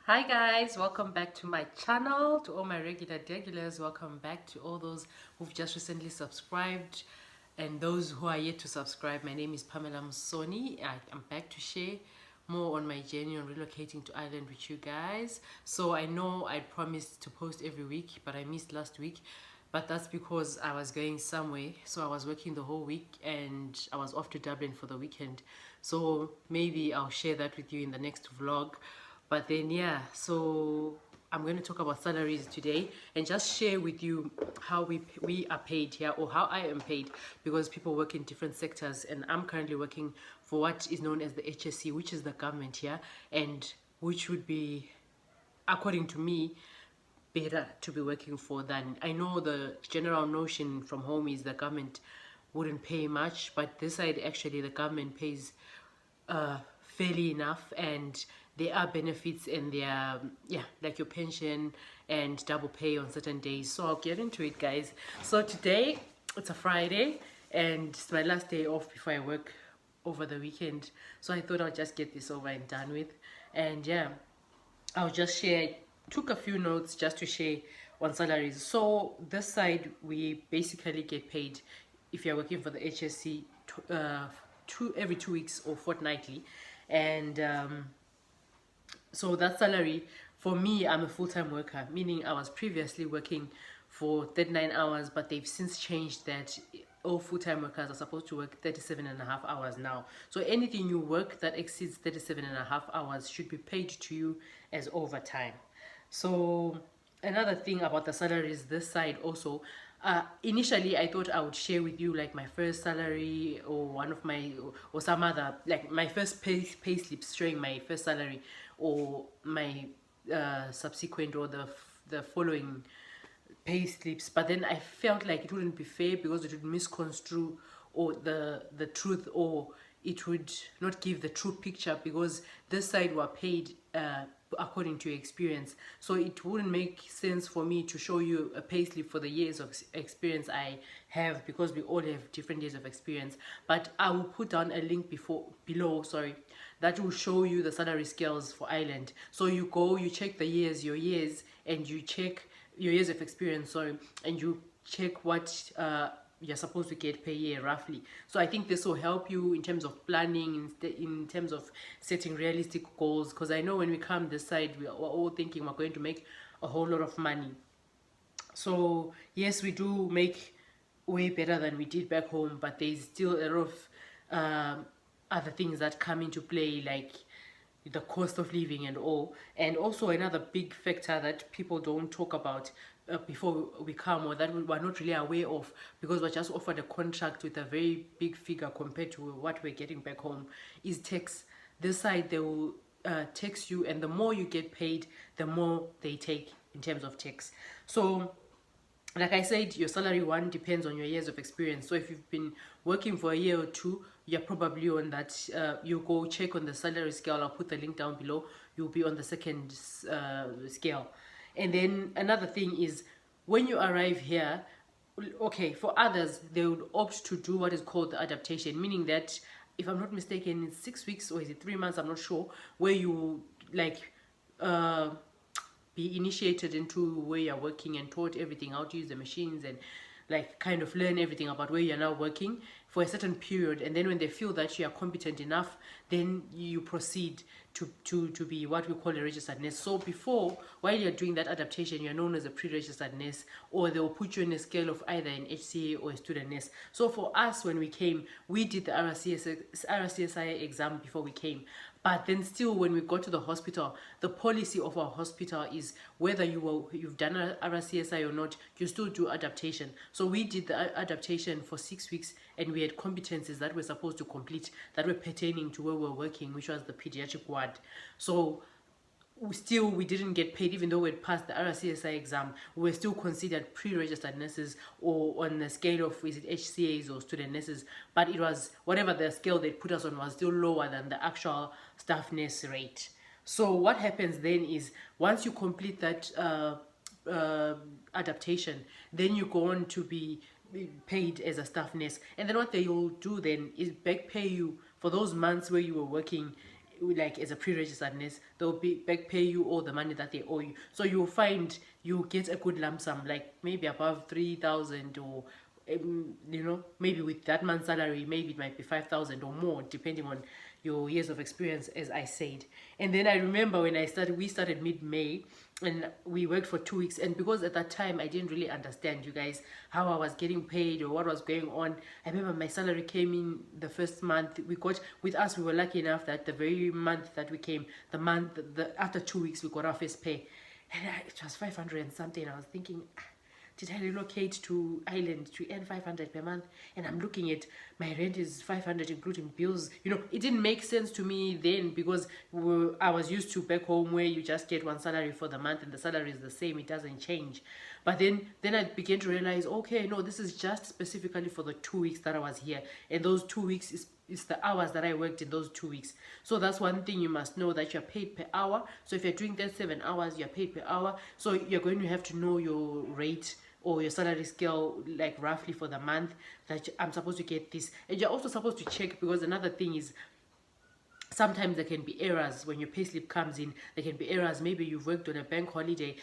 Hi guys, welcome back to my channel. To all my regulars, welcome back. To all those who've just recently subscribed and those who are yet to subscribe, my name is Pamela Musoni. I'm back to share more on my journey on relocating to Ireland with you guys. So I know I promised to post every week, but I missed last week. But that's because I was going somewhere, so I was working the whole week and I was off to Dublin for the weekend. So maybe I'll share that with you in the next vlog. But then yeah, so I'm going to talk about salaries today and just share with you how we are paid here, or how I am paid, because people work in different sectors and I'm currently working for what is known as the HSE, which is the government here, and which would be, according to me, better to be working for than, I know the general notion from home is the government wouldn't pay much, but this side actually the government pays fairly enough, and there are benefits in their, yeah, like your pension and double pay on certain days. So I'll get into it, guys. So today it's a Friday and it's my last day off before I work over the weekend, so I thought I'll just get this over and done with. And yeah, I'll just share, took a few notes just to share on salaries. So this side we basically get paid if you're working for the HSC every 2 weeks or fortnightly. And so that salary, for me, I'm a full-time worker, meaning I was previously working for 39 hours, but they've since changed that all full-time workers are supposed to work 37.5 hours now. So anything you work that exceeds 37.5 hours should be paid to you as overtime. So another thing about the salaries this side also, initially I thought I would share with you like my first salary, or one of my, or some other, like my first pay slips showing my first salary, or my subsequent, or the following pay slips. But then I felt like it wouldn't be fair because it would misconstrue or the truth, or it would not give the true picture, because this side were paid according to your experience. So it wouldn't make sense for me to show you a payslip for the years of experience I have, because we all have different years of experience. But I will put down a link below, sorry, that will show you the salary scales for Ireland. So you go, you check the years, your years, and you check your years of experience, sorry, and you check what you're supposed to get per year roughly. So I think this will help you in terms of planning, in terms of setting realistic goals, because I know when we come this side we're all thinking we're going to make a whole lot of money. So yes, we do make way better than we did back home, but there's still a lot of other things that come into play, like the cost of living and all. And also another big factor that people don't talk about before we come, or that we're not really aware of, because we're just offered a contract with a very big figure compared to what we're getting back home, is tax. This side they will tax you, and the more you get paid, the more they take in terms of tax. So like I said, your salary one depends on your years of experience. So if you've been working for a year or two, you're probably on that. You go check on the salary scale. I'll put the link down below. You'll be on the second scale. And then another thing is, when you arrive here, okay, for others they would opt to do what is called the adaptation, meaning that, if I'm not mistaken, it's 6 weeks, or is it 3 months, I'm not sure, where you like be initiated into where you're working and taught everything, how to use the machines, and like kind of learn everything about where you're now working for a certain period. And then when they feel that you are competent enough, then you proceed to be what we call a registered nurse. So before, while you're doing that adaptation, you're known as a pre-registered nurse, or they will put you in a scale of either an HCA or a student nurse. So for us, when we came, we did the RCSI exam before we came. But then still, when we go to the hospital, the policy of our hospital is, whether you've done a RCSI or not, you still do adaptation. So we did the adaptation for 6 weeks, and we had competencies that we're supposed to complete that were pertaining to where we're working, which was the pediatric ward. So we didn't get paid, even though we had passed the RCSI exam. We were still considered pre-registered nurses, or on the scale of, is it HCAs or student nurses, but it was whatever the scale they put us on was still lower than the actual staff nurse rate. So what happens then is, once you complete that adaptation, then you go on to be paid as a staff nurse. And then what they will do then is back pay you for those months where you were working like as a pre-registered nurse, they'll be back pay you all the money that they owe you. So you'll find you get a good lump sum, like maybe above 3,000, or you know, maybe with that month's salary, maybe it might be 5,000 or more, depending on your years of experience, as I said. And then I remember when we started mid-May, and we worked for 2 weeks. And because at that time I didn't really understand, you guys, how I was getting paid or what was going on. I remember my salary came in the first month. With us, we were lucky enough that the very month that we came, after 2 weeks, we got our first pay. And it was 500 and something. I was thinking, did I relocate to Ireland to earn 500 per month? And I'm looking at my rent is 500 including bills. You know, it didn't make sense to me then, because I was used to back home where you just get one salary for the month and the salary is the same, it doesn't change. But then I began to realize, okay, no, this is just specifically for the 2 weeks that I was here. And those 2 weeks is the hours that I worked in those 2 weeks. So that's one thing you must know, that you're paid per hour. So if you're doing 37 hours, you're paid per hour. So you're going to have to know your rate or your salary scale, like roughly for the month, that I'm supposed to get this. And you're also supposed to check, because another thing is, sometimes there can be errors when your payslip comes in. There can be errors. Maybe you've worked on a bank holiday.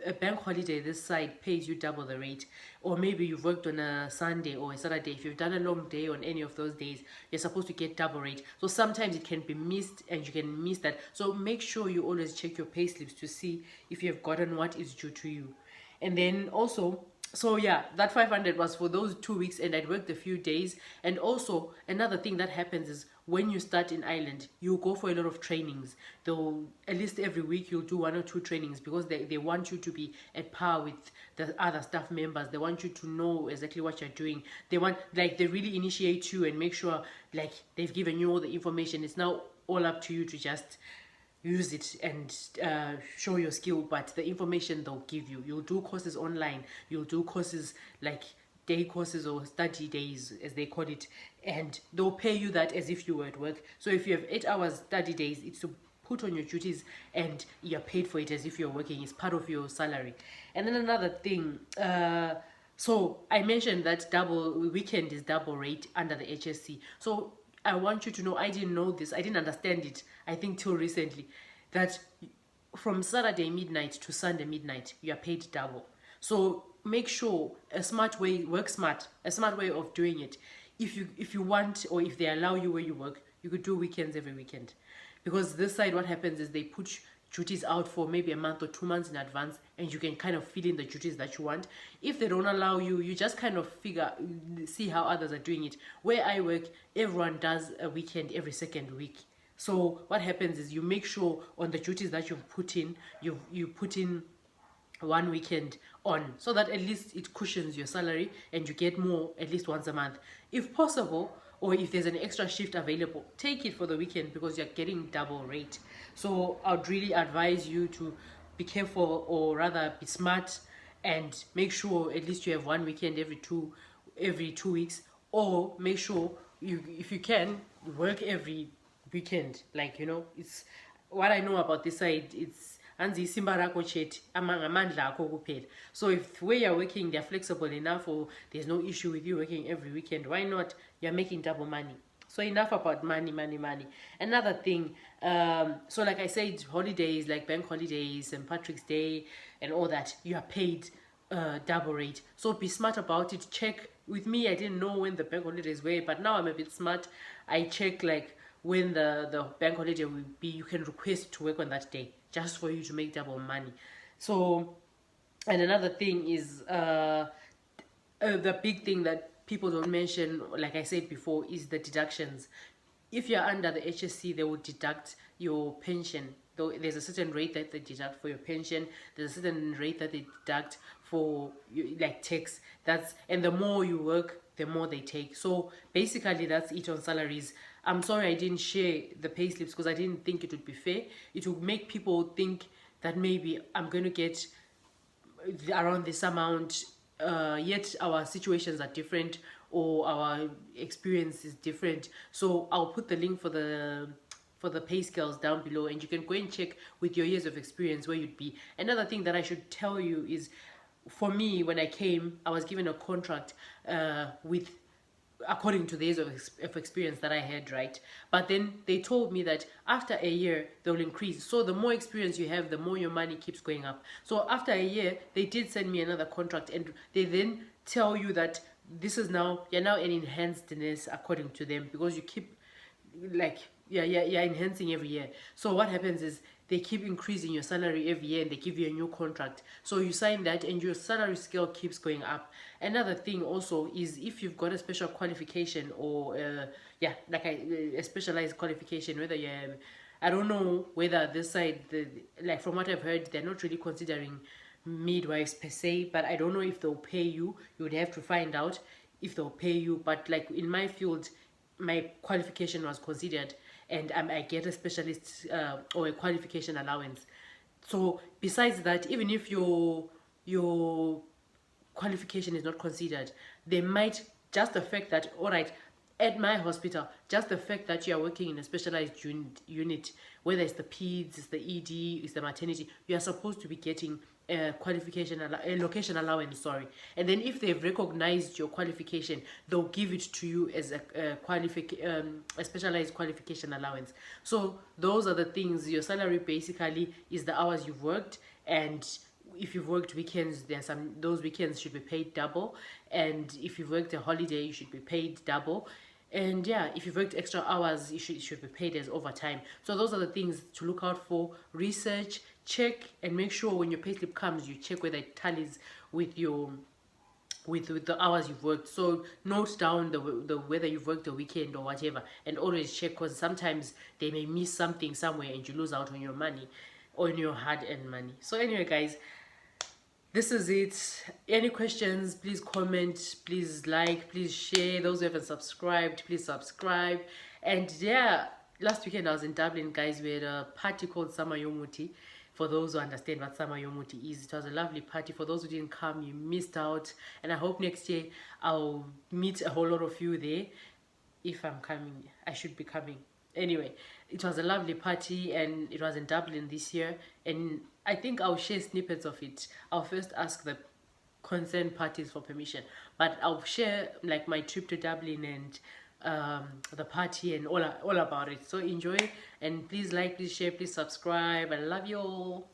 A bank holiday this side pays you double the rate. Or maybe you've worked on a Sunday or a Saturday. If you've done a long day on any of those days, you're supposed to get double rate. So sometimes it can be missed, and you can miss that. So make sure you always check your payslips to see if you have gotten what is due to you. And then also, so yeah, that 500 was for those 2 weeks, and I'd worked a few days. And also another thing that happens is, when you start in Ireland, you go for a lot of trainings. Though at least every week you'll do 1 or 2 trainings, because they want you to be at par with the other staff members. They want you to know exactly what you're doing. They really initiate you and make sure, like, they've given you all the information. It's now all up to you to just use it and show your skill. But the information they'll give you, you'll do courses online, you'll do courses like day courses or study days as they call it, and they'll pay you that as if you were at work. So if you have 8 hours study days, it's to put on your duties, and you're paid for it as if you're working. It's part of your salary. And then another thing, so I mentioned that double weekend is double rate under the HSC. So I want you to know, I didn't know this, I didn't understand it, I think, till recently, that from Saturday midnight to Sunday midnight, you are paid double. So make sure a smart way of doing it. If you want, or if they allow you where you work, you could do weekends every weekend. Because this side, what happens is they put duties out for maybe a month or 2 months in advance, and you can kind of fill in the duties that you want. If they don't allow you, you just kind of see how others are doing it. Where I work, everyone does a weekend every second week. So what happens is, you make sure on the duties that you've put in, you put in 1 weekend on, so that at least it cushions your salary and you get more at least once a month. If possible, or if there's an extra shift available, take it for the weekend, because you're getting double rate. So I'd really advise you to be careful, or rather be smart, and make sure at least you have 1 weekend every two weeks, or make sure if you can, work every weekend. Like, you know, it's what I know about this side, it's anzi simba rako chet amandla akho kuphela. So if where you're working, they're flexible enough, or there's no issue with you working every weekend, why not? You're making double money. So enough about money. Another thing, so like I said, holidays like bank holidays and Patrick's Day and all that, you are paid double rate. So be smart about it. Check. With me, I didn't know when the bank holidays were, but now I'm a bit smart. I check like when the bank holiday will be. You can request to work on that day, just for you to make double money. So, and another thing is the big thing that people don't mention, like I said before, is the deductions. If you're under the HSC, they will deduct your pension. Though there's a certain rate that they deduct for your pension, there's a certain rate that they deduct for like tax. And the more you work, the more they take. So basically, that's it on salaries. I'm sorry I didn't share the pay slips, because I didn't think it would be fair. It would make people think that maybe I'm going to get around this amount, yet our situations are different, or our experience is different. So I'll put the link for the pay scales down below, and you can go and check with your years of experience where you'd be. Another thing that I should tell you is, for me, when I came, I was given a contract with according to the years of experience that I had, right? But then they told me that after a year they'll increase. So the more experience you have, the more your money keeps going up. So after a year, they did send me another contract, and they then tell you that this is now, you're now an enhancedness according to them, because you keep, like, you're enhancing every year. So what happens is they keep increasing your salary every year, and they give you a new contract. So you sign that, and your salary scale keeps going up. Another thing also is, if you've got a special qualification, or like a specialized qualification, whether you have, I don't know whether this side, like from what I've heard, they're not really considering midwives per se, but I don't know if they'll pay you. You would have to find out if they'll pay you. But like in my field, my qualification was considered, and I get a specialist or a qualification allowance. So besides that, even if your qualification is not considered, they might, just the fact that, all right, at my hospital, just the fact that you are working in a specialized unit, whether it's the peds, it's the ED, it's the maternity, you are supposed to be getting a location allowance, sorry. And then if they've recognized your qualification, they'll give it to you as a specialized qualification allowance. So those are the things. Your salary basically is the hours you've worked, and if you've worked weekends, those weekends should be paid double, and if you've worked a holiday, you should be paid double. And yeah, if you've worked extra hours, it should be paid as overtime. So those are the things to look out for. Research, check, and make sure when your payslip comes, you check whether it tallies with your with the hours you've worked. So note down the whether you've worked a weekend or whatever, and always check, because sometimes they may miss something somewhere and you lose out on your money, or on your hard-earned money. So anyway, guys, this is it. Any questions, please comment, please like, please share. Those who haven't subscribed, please subscribe. And yeah, last weekend I was in Dublin, guys. We had a party called Sama Yomuti. For those who understand what Sama Yomuti is, it was a lovely party. For those who didn't come, you missed out. And I hope next year I'll meet a whole lot of you there. If I'm coming, I should be coming. Anyway, it was a lovely party, and it was in Dublin this year, and I think I'll share snippets of it. I'll first ask the concerned parties for permission, but I'll share like my trip to Dublin and the party and all about it. So enjoy, and please like, please share, please subscribe. I love you all.